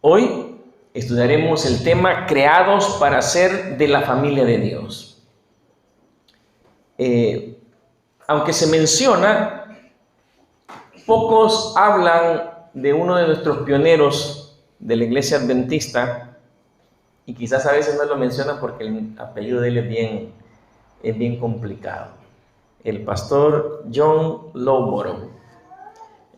Hoy estudiaremos el tema creados para ser de la familia de Dios. Aunque se menciona, pocos hablan de uno de nuestros pioneros de la iglesia adventista, y quizás a veces no lo mencionan porque el apellido de él es bien complicado. El pastor John Lowborough.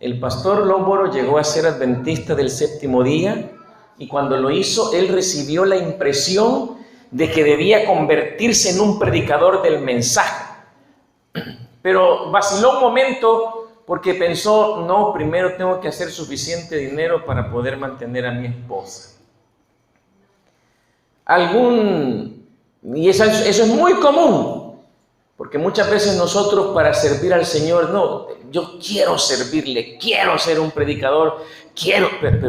El pastor Lowborough llegó a ser adventista del séptimo día, y cuando lo hizo, él recibió la impresión de que debía convertirse en un predicador del mensaje. Pero vaciló un momento porque pensó, no, primero tengo que hacer suficiente dinero para poder mantener a mi esposa. Y eso es muy común, porque muchas veces nosotros para servir al Señor, no, yo quiero servirle, quiero ser un predicador,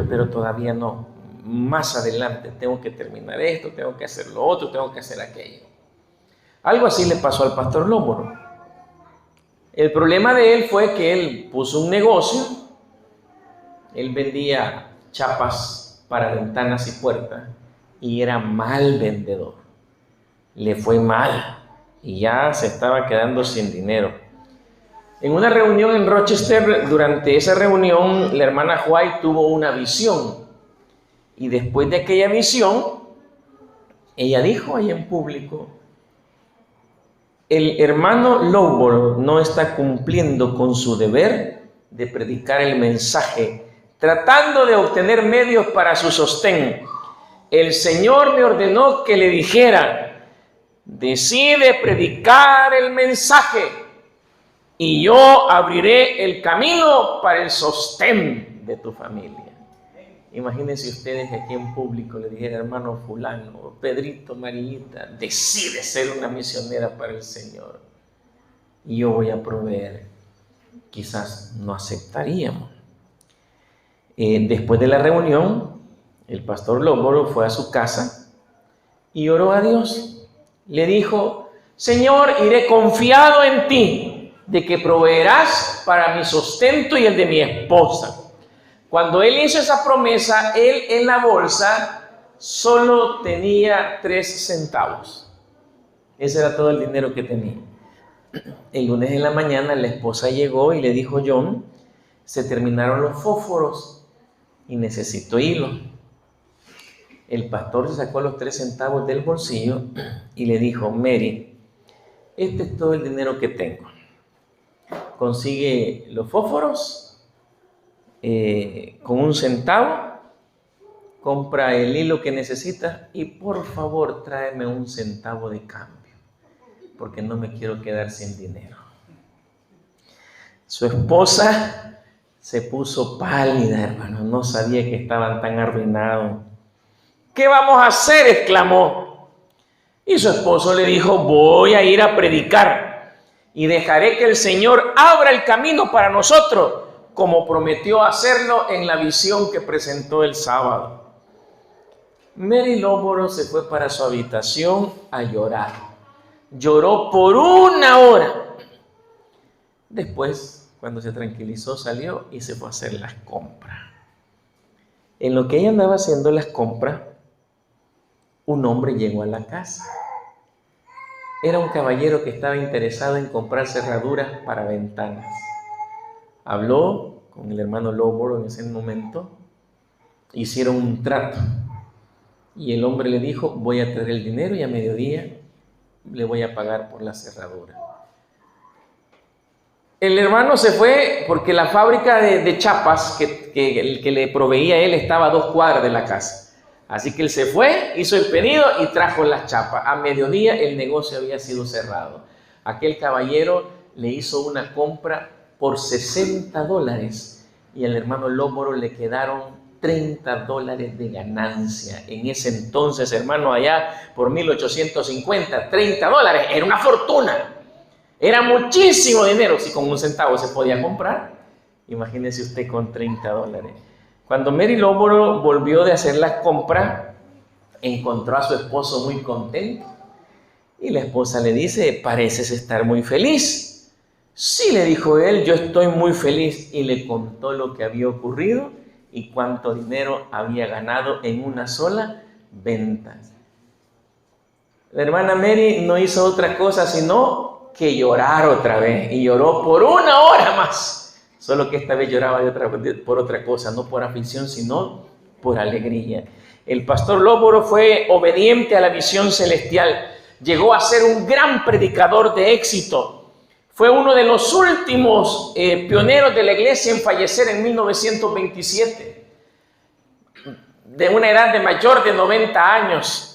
pero todavía no. Más adelante tengo que terminar esto, tengo que hacer lo otro, tengo que hacer aquello. Algo así le pasó al pastor Lowborough. El problema de él fue que él puso un negocio. Él vendía chapas para ventanas y puertas y era mal vendedor. Le fue mal y ya se estaba quedando sin dinero. En una reunión en Rochester, durante esa reunión, la hermana White tuvo una visión. Y después de aquella visión, ella dijo ahí en público: el hermano Lowborough no está cumpliendo con su deber de predicar el mensaje, tratando de obtener medios para su sostén. El Señor me ordenó que le dijera: decide predicar el mensaje y yo abriré el camino para el sostén de tu familia. Imagínense ustedes que aquí en público le dijera: hermano fulano, Pedrito, Marillita, decide ser una misionera para el Señor y yo voy a proveer. Quizás no aceptaríamos. Después de la reunión, el pastor Lowborough fue a su casa y oró a Dios. Le dijo: Señor, iré confiado en ti de que proveerás para mi sustento y el de mi esposa. Cuando él hizo esa promesa, él en la bolsa solo tenía 3 centavos. Ese era todo el dinero que tenía. El lunes en la mañana la esposa llegó y le dijo: John, se terminaron los fósforos y necesito hilo. El pastor se sacó los 3 centavos del bolsillo y le dijo: Mary, este es todo el dinero que tengo. Consigue los fósforos con 1 centavo, compra el hilo que necesitas y por favor tráeme 1 centavo de cambio, porque no me quiero quedar sin dinero. Su esposa se puso pálida, hermano, no sabía que estaban tan arruinados. ¿Qué vamos a hacer?, exclamó. Y su esposo le dijo: voy a ir a predicar y dejaré que el Señor abra el camino para nosotros, como prometió hacerlo en la visión que presentó el sábado. Mary Lowborough se fue para su habitación a llorar. Lloró por 1 hora. Después, cuando se tranquilizó, salió y se fue a hacer las compras. En lo que ella andaba haciendo las compras, un hombre llegó a la casa. Era un caballero que estaba interesado en comprar cerraduras para ventanas. Habló con el hermano Lowborough en ese momento, hicieron un trato y el hombre le dijo: voy a traer el dinero y a mediodía le voy a pagar por la cerradura. El hermano se fue porque la fábrica de chapas que le proveía él estaba a 2 cuadras de la casa. Así que él se fue, hizo el pedido y trajo las chapas. A mediodía el negocio había sido cerrado. Aquel caballero le hizo una compra por $60 y al hermano Lowborough le quedaron $30 de ganancia. En ese entonces, hermano, allá por 1850, $30 era una fortuna, era muchísimo dinero. Si con 1 centavo se podía comprar, imagínese usted con $30. Cuando Mary Lowborough volvió de hacer las compras, encontró a su esposo muy contento y la esposa le dice: pareces estar muy feliz. Sí, le dijo él, yo estoy muy feliz, y le contó lo que había ocurrido y cuánto dinero había ganado en una sola venta. La hermana Mary no hizo otra cosa sino que llorar otra vez, y lloró por 1 hora más. Solo que esta vez lloraba por otra cosa, no por aflicción, sino por alegría. El pastor Lóporo fue obediente a la visión celestial. Llegó a ser un gran predicador de éxito. Fue uno de los últimos pioneros de la iglesia en fallecer en 1927, de una edad de mayor de 90 años.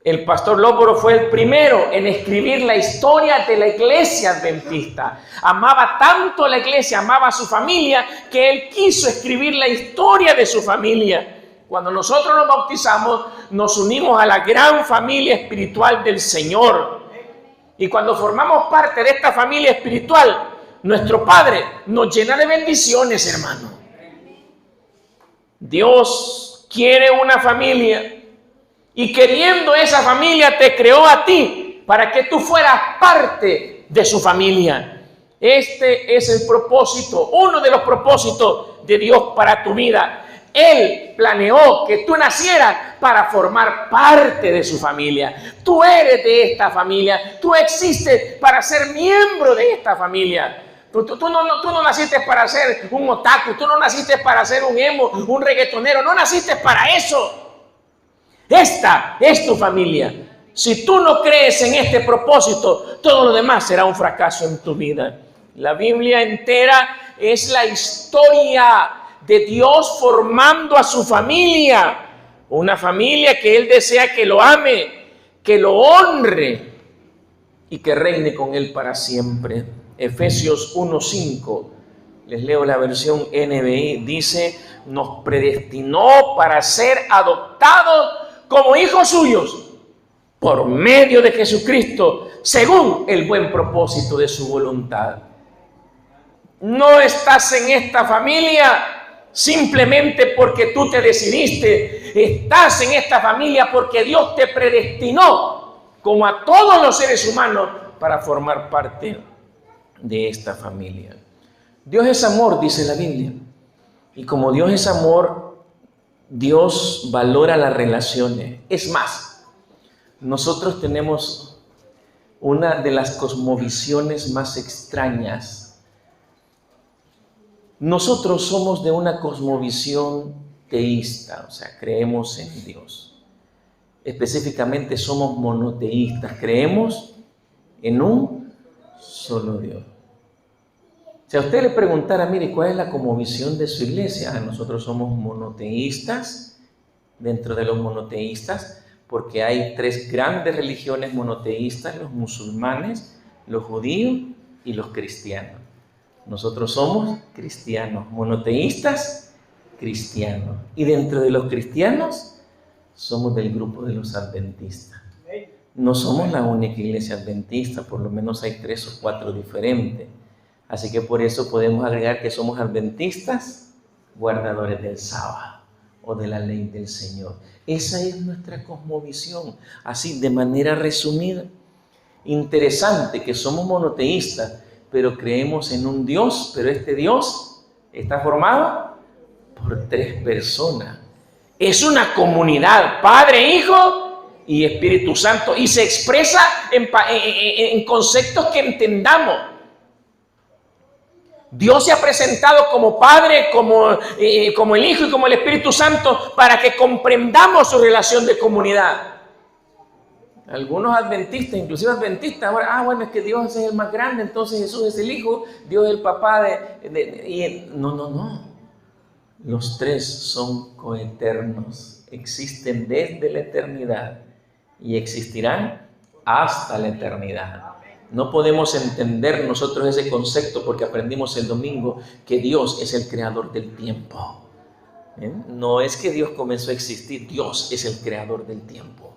El pastor Lóporo fue el primero en escribir la historia de la iglesia adventista. Amaba tanto a la iglesia, amaba a su familia, que él quiso escribir la historia de su familia. Cuando nosotros nos bautizamos, nos unimos a la gran familia espiritual del Señor. Y cuando formamos parte de esta familia espiritual, nuestro Padre nos llena de bendiciones, hermano. Dios quiere una familia. Y queriendo esa familia, te creó a ti para que tú fueras parte de su familia. Este es el propósito, uno de los propósitos de Dios para tu vida. Él planeó que tú nacieras para formar parte de su familia. Tú eres de esta familia. Tú existes para ser miembro de esta familia. Tú no naciste para ser un otaku. Tú no naciste para ser un emo, un reggaetonero. No naciste para eso. Esta es tu familia. Si tú no crees en este propósito, todo lo demás será un fracaso en tu vida. La Biblia entera es la historia de Dios formando a su familia. Una familia que Él desea que lo ame, que lo honre y que reine con Él para siempre. Efesios 1:5, les leo la versión NBI, dice: nos predestinó para ser adoptados como hijos suyos por medio de Jesucristo, según el buen propósito de su voluntad. No estás en esta familia simplemente porque tú te decidiste. Estás en esta familia porque Dios te predestinó, como a todos los seres humanos, para formar parte de esta familia. Dios es amor, dice la Biblia. Y como Dios es amor, Dios valora las relaciones. Es más, nosotros tenemos una de las cosmovisiones más extrañas. Nosotros somos de una cosmovisión teísta, o sea, creemos en Dios. Específicamente somos monoteístas, creemos en un solo Dios. Si a usted le preguntara, mire, ¿cuál es la cosmovisión de su iglesia? Nosotros somos monoteístas, dentro de los monoteístas, porque hay 3 grandes religiones monoteístas: los musulmanes, los judíos y los cristianos. Nosotros somos cristianos, monoteístas, cristianos. Y dentro de los cristianos, somos del grupo de los adventistas. No somos la única iglesia adventista, por lo menos hay 3 o 4 diferentes. Así que por eso podemos agregar que somos adventistas, guardadores del sábado o de la ley del Señor. Esa es nuestra cosmovisión, así de manera resumida. Interesante que somos monoteístas, pero creemos en un Dios, pero este Dios está formado por 3 personas. Es una comunidad, Padre, Hijo y Espíritu Santo, y se expresa en conceptos que entendamos. Dios se ha presentado como Padre, como el Hijo y como el Espíritu Santo, para que comprendamos su relación de comunidad. Algunos adventistas, inclusive adventistas, ahora, bueno, es que Dios es el más grande, entonces Jesús es el Hijo, Dios es el papá No. Los 3 son coeternos, existen desde la eternidad y existirán hasta la eternidad. No podemos entender nosotros ese concepto porque aprendimos el domingo que Dios es el creador del tiempo. No es que Dios comenzó a existir, Dios es el creador del tiempo.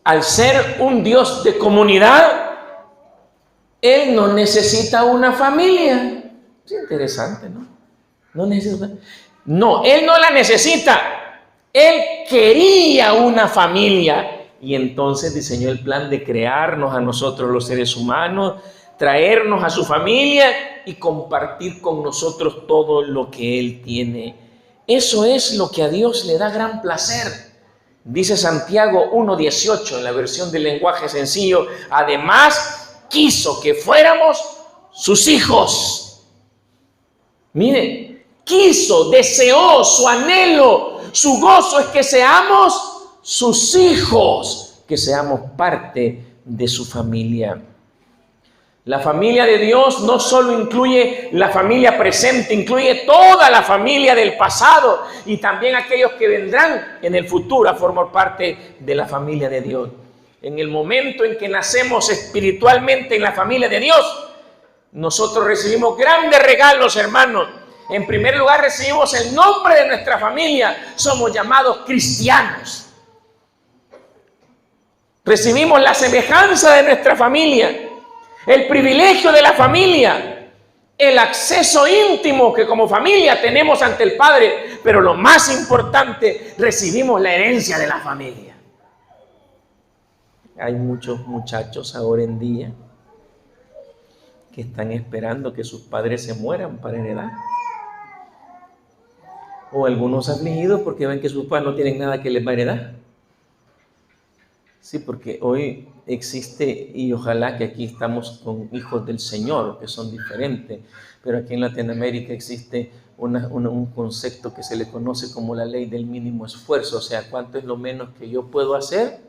Al ser un Dios de comunidad, Él no necesita una familia. Es interesante, ¿no? No, Él no la necesita. Él quería una familia. Y entonces diseñó el plan de crearnos a nosotros los seres humanos, traernos a su familia y compartir con nosotros todo lo que Él tiene. Eso es lo que a Dios le da gran placer. Dice Santiago 1:18 en la versión del lenguaje sencillo: además quiso que fuéramos sus hijos. Mire, quiso, deseó, su anhelo, su gozo es que seamos sus hijos, que seamos parte de su familia. La familia de Dios no solo incluye la familia presente, incluye toda la familia del pasado y también aquellos que vendrán en el futuro a formar parte de la familia de Dios. En el momento en que nacemos espiritualmente en la familia de Dios, nosotros recibimos grandes regalos, hermanos. En primer lugar, recibimos el nombre de nuestra familia. Somos llamados cristianos. Recibimos la semejanza de nuestra familia, el privilegio de la familia, el acceso íntimo que como familia tenemos ante el Padre, pero lo más importante, recibimos la herencia de la familia. Hay muchos muchachos ahora en día que están esperando que sus padres se mueran para heredar. O algunos afligidos porque ven que sus padres no tienen nada que les va a heredar. Sí, porque hoy existe, y ojalá que aquí estamos con hijos del Señor, que son diferentes, pero aquí en Latinoamérica existe un concepto que se le conoce como la ley del mínimo esfuerzo, o sea, cuánto es lo menos que yo puedo hacer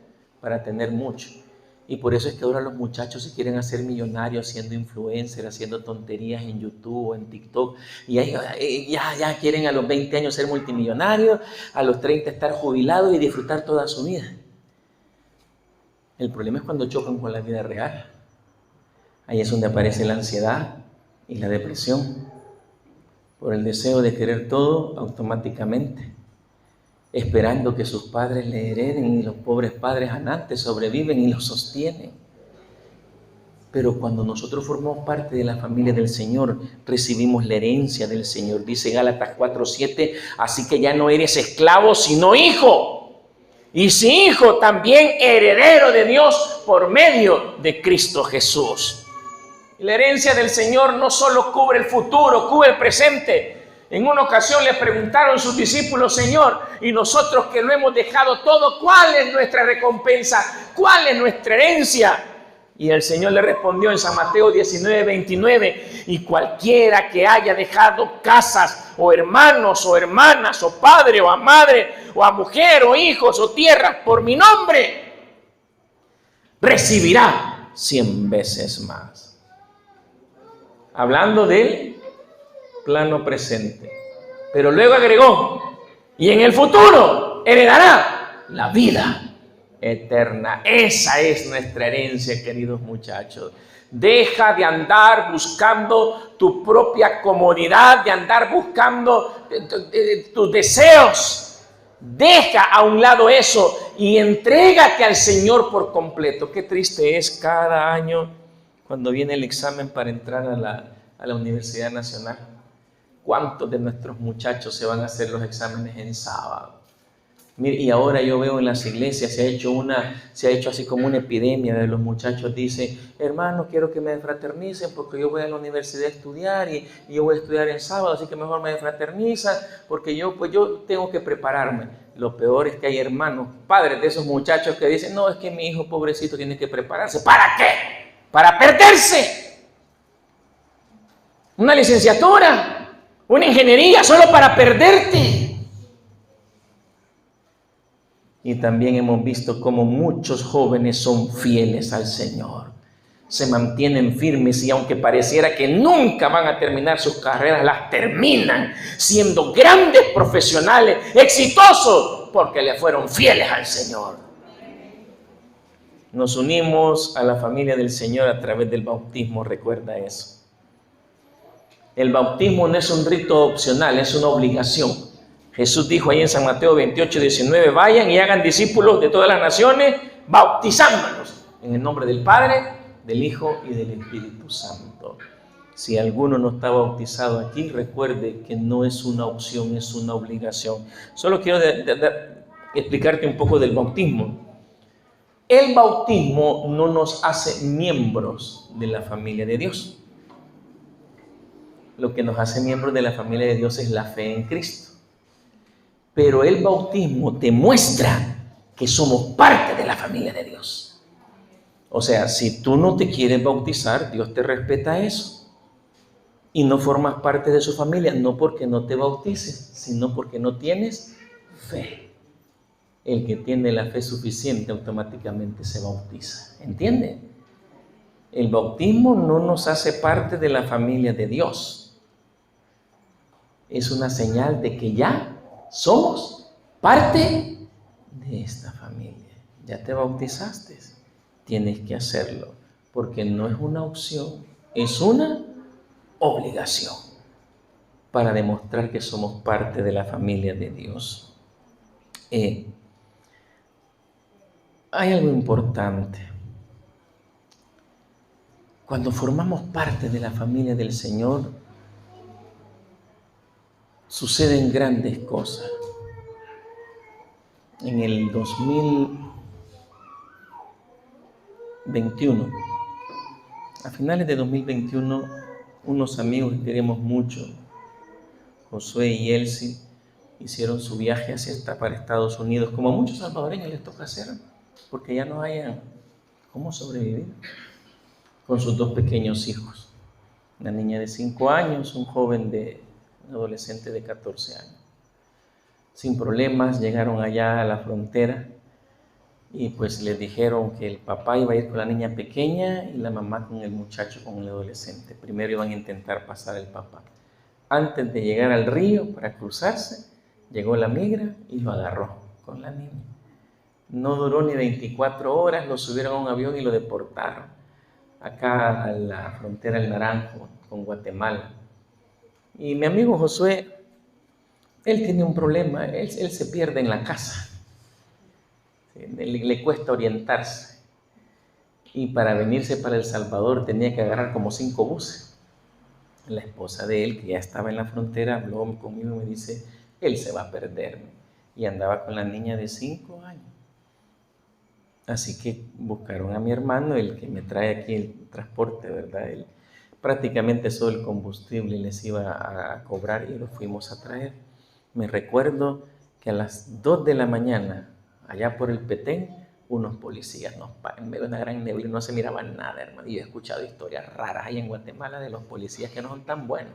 para tener mucho. Y por eso es que ahora los muchachos se quieren hacer millonarios haciendo influencers, haciendo tonterías en YouTube o en TikTok, y ya quieren a los 20 años ser multimillonarios, a los 30 estar jubilados y disfrutar toda su vida. El problema es cuando chocan con la vida real. Ahí es donde aparece la ansiedad y la depresión por el deseo de querer todo automáticamente, esperando que sus padres le hereden, y los pobres padres anantes sobreviven y los sostienen. Pero cuando nosotros formamos parte de la familia del Señor, recibimos la herencia del Señor. Dice Gálatas 4:7, así que ya no eres esclavo, sino hijo. Y si hijo, también heredero de Dios por medio de Cristo Jesús. Y la herencia del Señor no solo cubre el futuro, cubre el presente. En una ocasión le preguntaron sus discípulos: Señor, y nosotros que lo hemos dejado todo, ¿cuál es nuestra recompensa? ¿Cuál es nuestra herencia? Y el Señor le respondió en San Mateo 19:29, y cualquiera que haya dejado casas, o hermanos, o hermanas, o padre, o a madre, o a mujer, o hijos, o tierras, por mi nombre, recibirá 100 veces más. Hablando del plano presente. Pero luego agregó, y en el futuro heredará la vida eterna. Esa es nuestra herencia, queridos muchachos. Deja de andar buscando tu propia comodidad, de andar buscando tus deseos. Deja a un lado eso y entrégate al Señor por completo. Qué triste es cada año cuando viene el examen para entrar a la Universidad Nacional. ¿Cuántos de nuestros muchachos se van a hacer los exámenes en sábado? Mire, y ahora yo veo en las iglesias, se ha hecho así como una epidemia de los muchachos. Dice: hermano, quiero que me fraternicen porque yo voy a la universidad a estudiar y yo voy a estudiar en sábado, así que mejor me fraternizan porque yo tengo que prepararme. Lo peor es que hay hermanos, padres de esos muchachos que dicen: no, es que mi hijo pobrecito tiene que prepararse. ¿Para qué? Para perderse. Una licenciatura, una ingeniería, solo para perderte. Y también hemos visto cómo muchos jóvenes son fieles al Señor. Se mantienen firmes y aunque pareciera que nunca van a terminar sus carreras, las terminan siendo grandes profesionales, exitosos, porque le fueron fieles al Señor. Nos unimos a la familia del Señor a través del bautismo, recuerda eso. El bautismo no es un rito opcional, es una obligación. Jesús dijo ahí en San Mateo 28:19, vayan y hagan discípulos de todas las naciones, bautizándolos en el nombre del Padre, del Hijo y del Espíritu Santo. Si alguno no está bautizado aquí, recuerde que no es una opción, es una obligación. Solo quiero explicarte un poco del bautismo. El bautismo no nos hace miembros de la familia de Dios. Lo que nos hace miembros de la familia de Dios es la fe en Cristo. Pero el bautismo demuestra que somos parte de la familia de Dios. O sea, si tú no te quieres bautizar, Dios te respeta eso. Y no formas parte de su familia, no porque no te bautices, sino porque no tienes fe. El que tiene la fe suficiente automáticamente se bautiza. ¿Entiende? El bautismo no nos hace parte de la familia de Dios. Es una señal de que ya somos parte de esta familia. Ya te bautizaste, tienes que hacerlo, porque no es una opción, es una obligación para demostrar que somos parte de la familia de Dios. Hay algo importante. Cuando formamos parte de la familia del Señor, suceden grandes cosas. En el 2021, a finales de 2021, unos amigos que queremos mucho, Josué y Elsie, hicieron su viaje para Estados Unidos, como a muchos salvadoreños les toca hacer, porque ya no hay cómo sobrevivir, con sus dos pequeños hijos, una niña de 5 años, un adolescente de 14 años. Sin problemas llegaron allá a la frontera y pues les dijeron que el papá iba a ir con la niña pequeña y la mamá con el muchacho, con el adolescente. Primero iban a intentar pasar el papá. Antes de llegar al río para cruzarse, llegó la migra y lo agarró con la niña. No duró ni 24 horas, lo subieron a un avión y lo deportaron acá a la frontera del Naranjo con Guatemala. Y mi amigo Josué, él tiene un problema, él se pierde en la casa, le cuesta orientarse. Y para venirse para El Salvador tenía que agarrar como 5 buses. La esposa de él, que ya estaba en la frontera, habló conmigo y me dice, él se va a perder. Y andaba con la niña de 5 años. Así que buscaron a mi hermano, el que me trae aquí el transporte, ¿verdad? Él prácticamente solo el combustible les iba a cobrar y lo fuimos a traer. Me recuerdo que a las 2 de la mañana, allá por el Petén, unos policías en medio de una gran neblina, no se miraba nada, hermano. Y he escuchado historias raras ahí en Guatemala de los policías que no son tan buenos.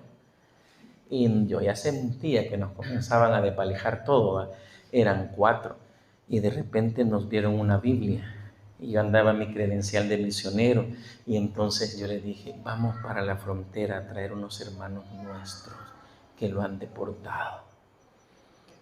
Y yo ya sentía que nos comenzaban a despalijar todo, ¿va? Eran 4 y de repente nos dieron una Biblia y yo andaba mi credencial de misionero y entonces yo les dije, vamos para la frontera a traer unos hermanos nuestros que lo han deportado.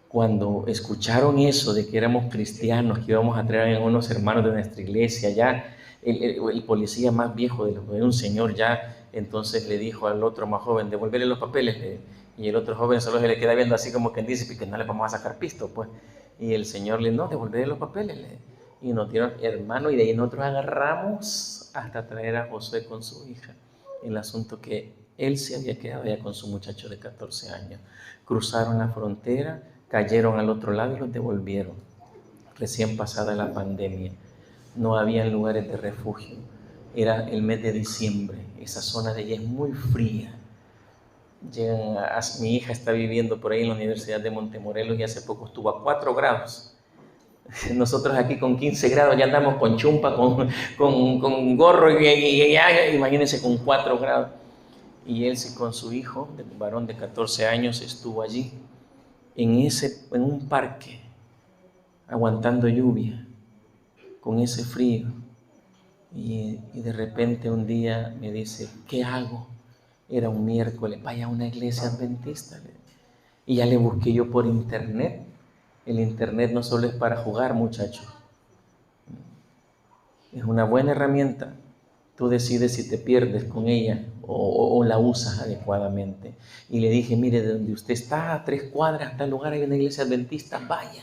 Cuando escucharon eso de que éramos cristianos, que íbamos a traer a unos hermanos de nuestra iglesia, ya el policía más viejo de un señor ya, entonces le dijo al otro más joven, devolverle los papeles, y el otro joven solo se le queda viendo así como quien dice, que no le vamos a sacar pisto, pues. Y el señor le dijo, no, devolverle los papeles, y nos dieron hermano, y de ahí nosotros agarramos hasta traer a Josué con su hija. El asunto que él se había quedado ya con su muchacho de 14 años. Cruzaron la frontera, cayeron al otro lado y los devolvieron. Recién pasada la pandemia, no había lugares de refugio. Era el mes de diciembre, esa zona de allá es muy fría. Mi hija está viviendo por ahí en la Universidad de Montemorelos y hace poco estuvo a 4 grados. Nosotros aquí con 15 grados ya andamos con chumpa, con gorro y imagínense con 4 grados. Y él con su hijo, un varón de 14 años, estuvo allí en un parque, aguantando lluvia, con ese frío. Y de repente un día me dice, ¿qué hago? Era un miércoles, vaya a una iglesia adventista. Y ya le busqué yo por internet. El internet no solo es para jugar, muchachos. Es una buena herramienta. Tú decides si te pierdes con ella o la usas adecuadamente. Y le dije, mire, de donde usted está, a 3 cuadras, hasta el lugar hay una iglesia adventista, vaya.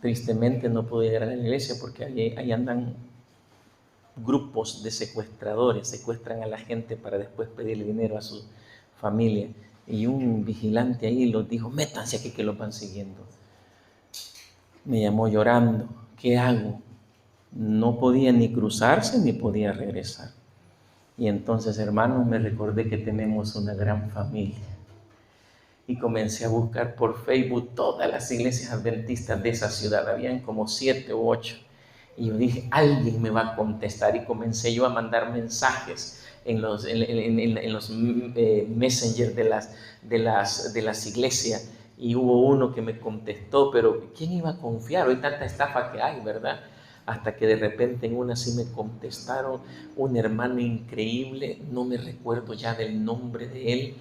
Tristemente no pude llegar a la iglesia porque ahí andan grupos de secuestradores, secuestran a la gente para después pedirle dinero a su familia. Y un vigilante ahí los dijo, métanse aquí que los van siguiendo. Me llamó llorando, ¿qué hago? No podía ni cruzarse ni podía regresar. Y entonces, hermanos, me recordé que tenemos una gran familia. Y comencé a buscar por Facebook todas las iglesias adventistas de esa ciudad. Habían como 7 u 8. Y yo dije, alguien me va a contestar. Y comencé yo a mandar mensajes en los messengers de las iglesias. Y hubo uno que me contestó, pero ¿quién iba a confiar? Hoy tanta estafa que hay, ¿verdad? Hasta que de repente en una sí me contestaron, un hermano increíble, no me recuerdo ya del nombre de él,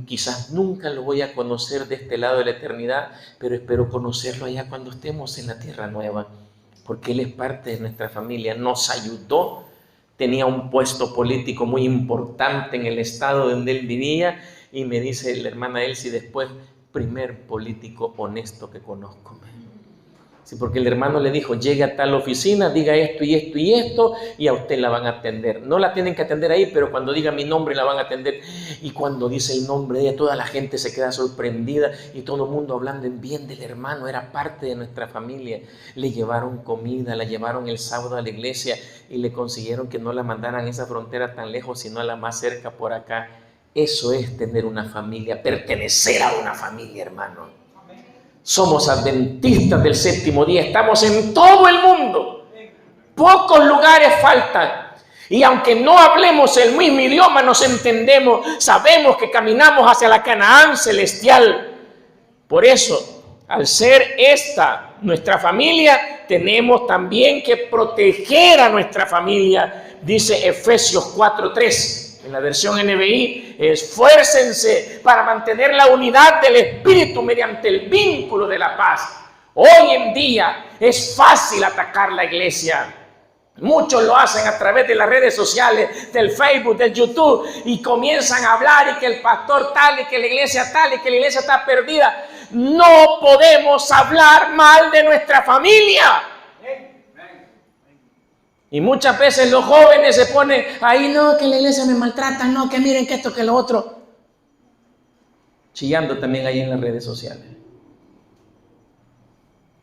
quizás nunca lo voy a conocer de este lado de la eternidad, pero espero conocerlo allá cuando estemos en la tierra nueva, porque él es parte de nuestra familia, nos ayudó, tenía un puesto político muy importante en el estado donde él vivía, y me dice la hermana Elsie después, primer político honesto que conozco. Sí, porque el hermano le dijo, llegue a tal oficina, diga esto y esto y esto, y a usted la van a atender. No la tienen que atender ahí, pero cuando diga mi nombre la van a atender. Y cuando dice el nombre de ella, toda la gente se queda sorprendida y todo el mundo hablando en bien del hermano, era parte de nuestra familia. Le llevaron comida, la llevaron el sábado a la iglesia y le consiguieron que no la mandaran a esa frontera tan lejos, sino a la más cerca por acá. Eso es tener una familia, pertenecer a una familia, hermano. Somos adventistas del séptimo día, estamos en todo el mundo, pocos lugares faltan, y aunque no hablemos el mismo idioma, nos entendemos, sabemos que caminamos hacia la Canaán celestial. Por eso, al ser esta nuestra familia, tenemos también que proteger a nuestra familia, dice Efesios 4:3. En la versión NBI, esfuércense para mantener la unidad del Espíritu mediante el vínculo de la paz. Hoy en día es fácil atacar la iglesia. Muchos lo hacen a través de las redes sociales, del Facebook, del YouTube, y comienzan a hablar y que el pastor tal, y que la iglesia tal, y que la iglesia está perdida. No podemos hablar mal de nuestra familia. Y muchas veces los jóvenes se ponen ahí, no, que la iglesia me maltrata, no, que miren que esto, que lo otro. Chillando también ahí en las redes sociales.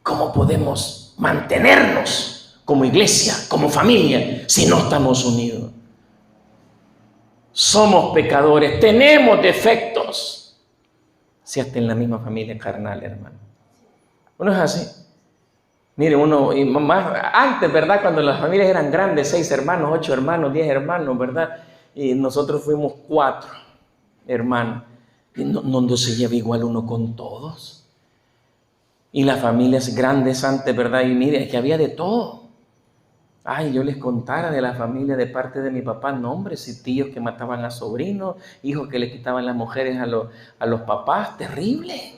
¿Cómo podemos mantenernos como iglesia, como familia, si no estamos unidos? Somos pecadores, tenemos defectos. Si hasta en la misma familia carnal, hermano. ¿No es así? Mire, uno, y más antes, ¿verdad? Cuando las familias eran grandes, 6 hermanos, 8 hermanos, 10 hermanos, ¿verdad? Y nosotros fuimos 4 hermanos. Y no se lleva igual uno con todos. Y las familias grandes antes, ¿verdad? Y mire, que había de todo. Ay, yo les contara de la familia de parte de mi papá, nombres y tíos que mataban a sobrinos, hijos que le quitaban las mujeres a los papás, terrible.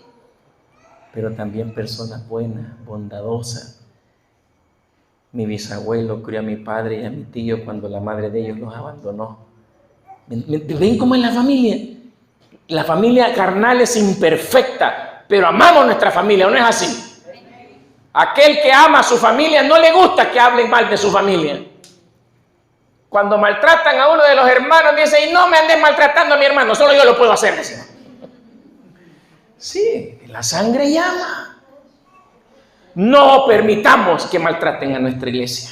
Pero también personas buenas, bondadosas. Mi bisabuelo crió a mi padre y a mi tío cuando la madre de ellos los abandonó. ¿Ven cómo es la familia? La familia carnal es imperfecta, pero amamos nuestra familia, ¿no es así? Aquel que ama a su familia no le gusta que hablen mal de su familia. Cuando maltratan a uno de los hermanos, dice, y no me andes maltratando a mi hermano, solo yo lo puedo hacer, dice. Sí, la sangre llama. No permitamos que maltraten a nuestra iglesia.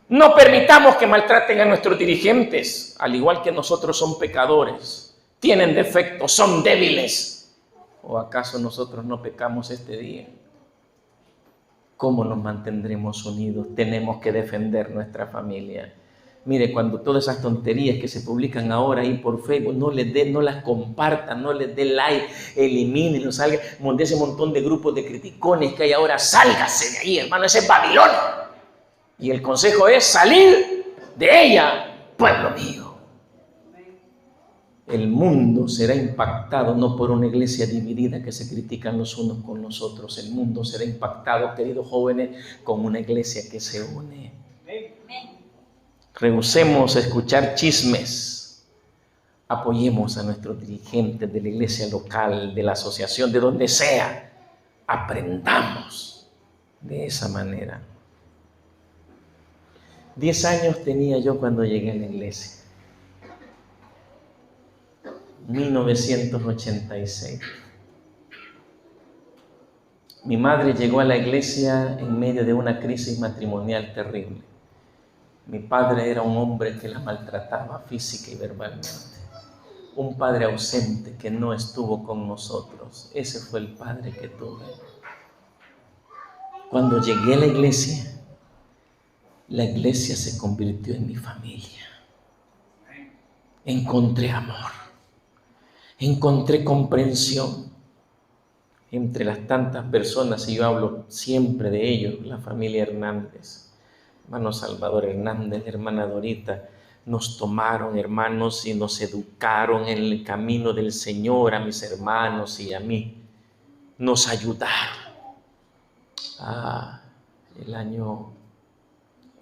No permitamos que maltraten a nuestros dirigentes, al igual que nosotros son pecadores, tienen defectos, son débiles. ¿O acaso nosotros no pecamos este día? ¿Cómo nos mantendremos unidos? Tenemos que defender nuestra familia. Mire, cuando todas esas tonterías que se publican ahora ahí por Facebook, no las compartan, no les dé like, eliminen, salga de ese montón de grupos de criticones que hay ahora, sálgase de ahí, hermano, ese es Babilonia. Y el consejo es salir de ella, pueblo mío. El mundo será impactado no por una iglesia dividida que se critican los unos con los otros. El mundo será impactado, queridos jóvenes, con una iglesia que se une. Rehusemos escuchar chismes. Apoyemos a nuestros dirigentes de la iglesia local, de la asociación, de donde sea. Aprendamos de esa manera. 10 años tenía yo cuando llegué a la iglesia. 1986. Mi madre llegó a la iglesia en medio de una crisis matrimonial terrible. Mi padre era un hombre que la maltrataba física y verbalmente. Un padre ausente que no estuvo con nosotros. Ese fue el padre que tuve. Cuando llegué a la iglesia se convirtió en mi familia. Encontré amor, encontré comprensión entre las tantas personas, y yo hablo siempre de ellos, la familia Hernández, hermano Salvador Hernández, hermana Dorita, nos tomaron, hermanos, y nos educaron en el camino del Señor, a mis hermanos y a mí, nos ayudaron. El año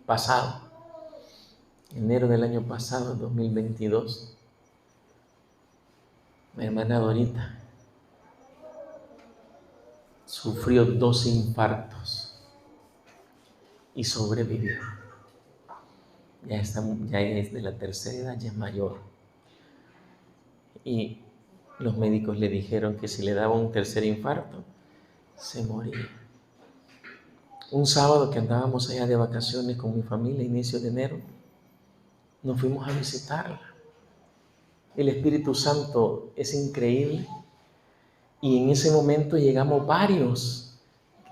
pasado, enero del año pasado, 2022, mi hermana Dorita sufrió 2 infartos y sobrevivió. Ya es de la tercera edad, ya es mayor. Y los médicos le dijeron que si le daba un tercer infarto, se moría. Un sábado que andábamos allá de vacaciones con mi familia, inicio de enero, nos fuimos a visitarla. El Espíritu Santo es increíble. Y en ese momento llegamos varios,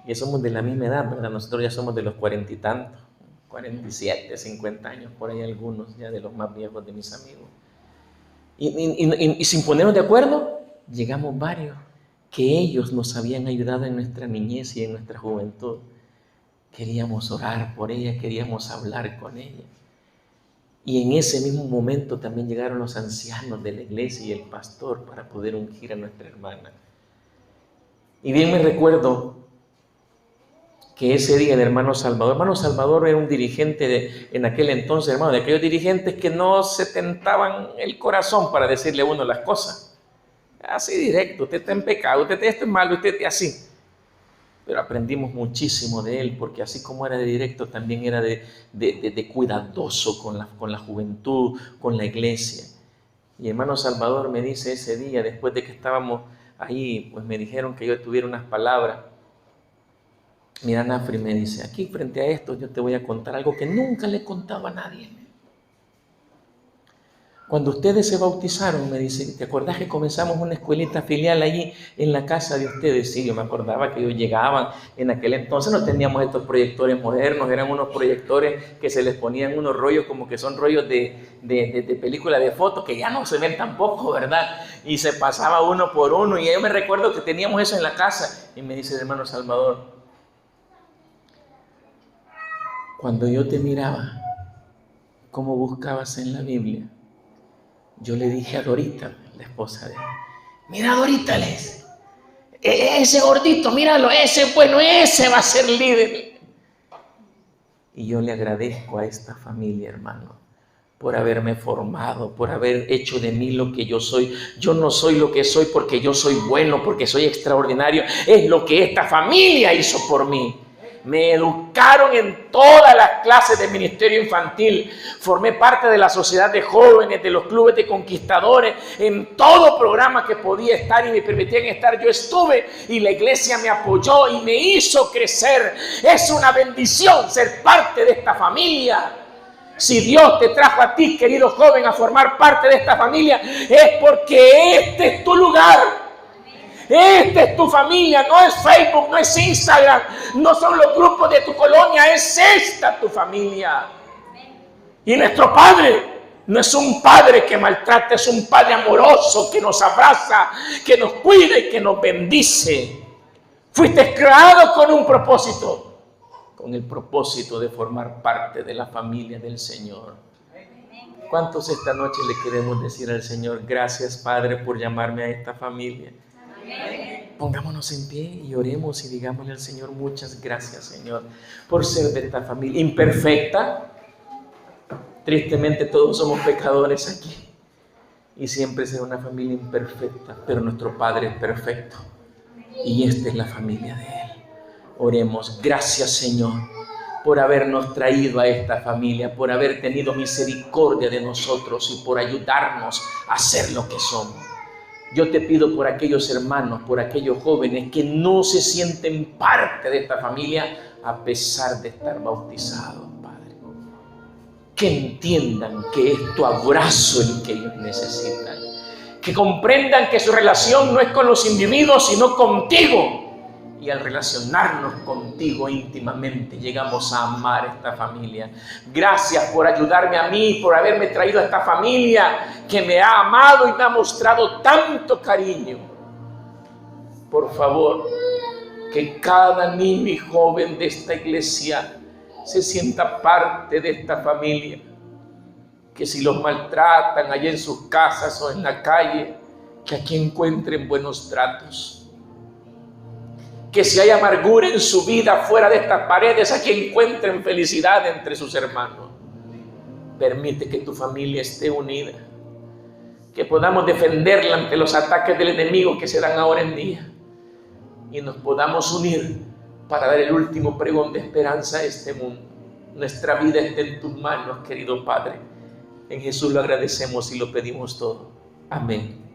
que somos de la misma edad, ¿verdad? Nosotros ya somos de los 40 y tantos, 47, 50 años, por ahí algunos, ya de los más viejos de mis amigos. Y sin ponernos de acuerdo, llegamos varios, que ellos nos habían ayudado en nuestra niñez y en nuestra juventud. Queríamos orar por ella, queríamos hablar con ella. Y en ese mismo momento también llegaron los ancianos de la iglesia y el pastor para poder ungir a nuestra hermana. Y bien me recuerdo que ese día el hermano Salvador era un dirigente en aquel entonces, hermano, de aquellos dirigentes que no se tentaban el corazón para decirle a uno las cosas. Así directo, usted está en pecado, usted esto es malo, usted así. Pero aprendimos muchísimo de él, porque así como era de directo, también era de cuidadoso con la juventud, con la iglesia. Y hermano Salvador me dice ese día, después de que estábamos ahí, pues me dijeron que yo tuviera unas palabras. Mira, Nafri, me dice, aquí frente a esto yo te voy a contar algo que nunca le he contado a nadie. Cuando ustedes se bautizaron, me dice, ¿te acordás que comenzamos una escuelita filial allí en la casa de ustedes? Sí, yo me acordaba que ellos llegaban, en aquel entonces no teníamos estos proyectores modernos, eran unos proyectores que se les ponían unos rollos como que son rollos de película de fotos, que ya no se ven tampoco, ¿verdad? Y se pasaba uno por uno, y yo me recuerdo que teníamos eso en la casa, y me dice el hermano Salvador, cuando yo te miraba, ¿cómo buscabas en la Biblia? Yo le dije a Dorita, la esposa de él, mira Dorita, ese gordito, míralo, ese va a ser líder. Y yo le agradezco a esta familia, hermano, por haberme formado, por haber hecho de mí lo que yo soy. Yo no soy lo que soy porque yo soy bueno, porque soy extraordinario. Es lo que esta familia hizo por mí. Me educaron en todas las clases de ministerio infantil. Formé parte de la sociedad de jóvenes, de los clubes de conquistadores. En todo programa que podía estar y me permitían estar, yo estuve. Y la iglesia me apoyó y me hizo crecer. Es una bendición ser parte de esta familia. Si Dios te trajo a ti, querido joven, a formar parte de esta familia, es porque este es tu lugar. Esta es tu familia, no es Facebook, no es Instagram, no son los grupos de tu colonia, es esta tu familia. Y nuestro Padre no es un Padre que maltrata, es un Padre amoroso que nos abraza, que nos cuida y que nos bendice. Fuiste creado con un propósito, con el propósito de formar parte de la familia del Señor. ¿Cuántos esta noche le queremos decir al Señor, gracias Padre por llamarme a esta familia? Pongámonos en pie y oremos y digámosle al Señor, muchas gracias Señor por ser de esta familia imperfecta. Tristemente todos somos pecadores aquí y siempre será una familia imperfecta, pero nuestro Padre es perfecto y esta es la familia de Él. Oremos, gracias Señor por habernos traído a esta familia, por haber tenido misericordia de nosotros y por ayudarnos a ser lo que somos. Yo te pido por aquellos hermanos, por aquellos jóvenes que no se sienten parte de esta familia a pesar de estar bautizados, Padre. Que entiendan que es tu abrazo el que ellos necesitan. Que comprendan que su relación no es con los individuos, sino contigo. Y al relacionarnos contigo íntimamente, llegamos a amar esta familia. Gracias por ayudarme a mí, por haberme traído a esta familia que me ha amado y me ha mostrado tanto cariño. Por favor, que cada niño y joven de esta iglesia se sienta parte de esta familia. Que si los maltratan allá en sus casas o en la calle, que aquí encuentren buenos tratos. Que si hay amargura en su vida fuera de estas paredes, aquí encuentren felicidad entre sus hermanos. Permite que tu familia esté unida, que podamos defenderla ante los ataques del enemigo que se dan ahora en día, y nos podamos unir para dar el último pregón de esperanza a este mundo. Nuestra vida está en tus manos, querido Padre. En Jesús lo agradecemos y lo pedimos todo. Amén.